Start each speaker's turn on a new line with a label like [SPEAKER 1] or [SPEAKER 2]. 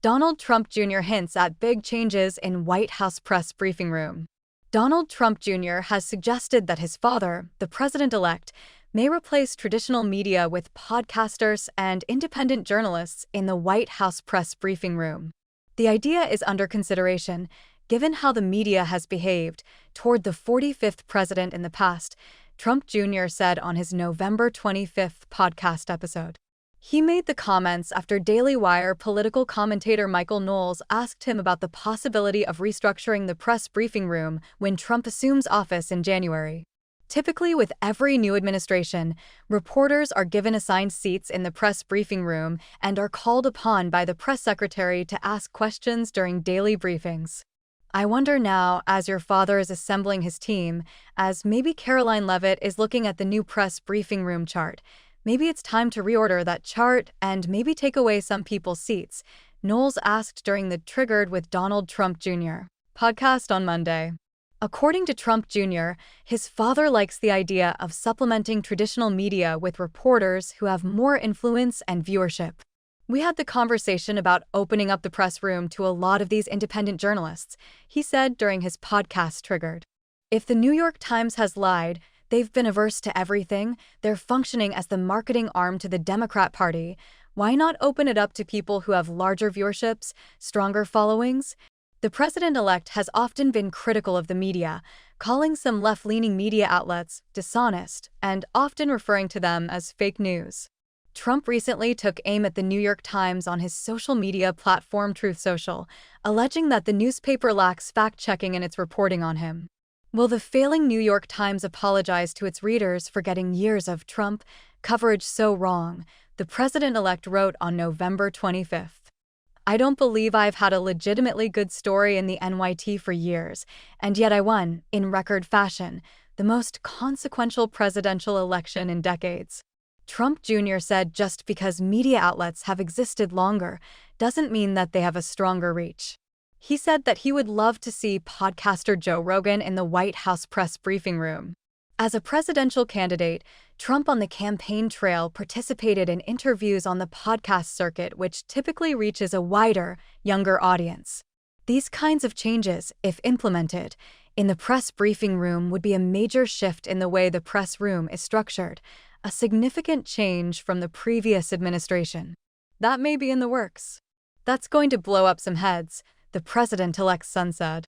[SPEAKER 1] Donald Trump Jr. hints at big changes in White House press briefing room. Donald Trump Jr. has suggested that his father, the president-elect, may replace traditional media with podcasters and independent journalists in the White House press briefing room. The idea is under consideration, given how the media has behaved toward the 45th president in the past, Trump Jr. said on his November 25th podcast episode. He made the comments after Daily Wire political commentator Michael Knowles asked him about the possibility of restructuring the press briefing room when Trump assumes office in January. Typically, with every new administration, reporters are given assigned seats in the press briefing room and are called upon by the press secretary to ask questions during daily briefings. I wonder now, as your father is assembling his team, as maybe Caroline Leavitt is looking at the new press briefing room chart, maybe it's time to reorder that chart and maybe take away some people's seats, Knowles asked during the Triggered with Donald Trump Jr. podcast on Monday. According to Trump Jr., his father likes the idea of supplementing traditional media with reporters who have more influence and viewership. We had the conversation about opening up the press room to a lot of these independent journalists, he said during his podcast Triggered. If the New York Times has lied, they've been averse to everything, they're functioning as the marketing arm to the Democrat Party, why not open it up to people who have larger viewerships, stronger followings? The president-elect has often been critical of the media, calling some left-leaning media outlets dishonest and often referring to them as fake news. Trump recently took aim at the New York Times on his social media platform Truth Social, alleging that the newspaper lacks fact-checking in its reporting on him. Will the failing New York Times apologize to its readers for getting years of Trump coverage so wrong? The president-elect wrote on November 25th. I don't believe I've had a legitimately good story in the NYT for years, and yet I won, in record fashion, the most consequential presidential election in decades. Trump Jr. said just because media outlets have existed longer doesn't mean that they have a stronger reach. He said that he would love to see podcaster Joe Rogan in the White House press briefing room. As a presidential candidate, Trump on the campaign trail participated in interviews on the podcast circuit, which typically reaches a wider, younger audience. These kinds of changes, if implemented, in the press briefing room would be a major shift in the way the press room is structured, a significant change from the previous administration. That may be in the works. That's going to blow up some heads, the president-elect's son said.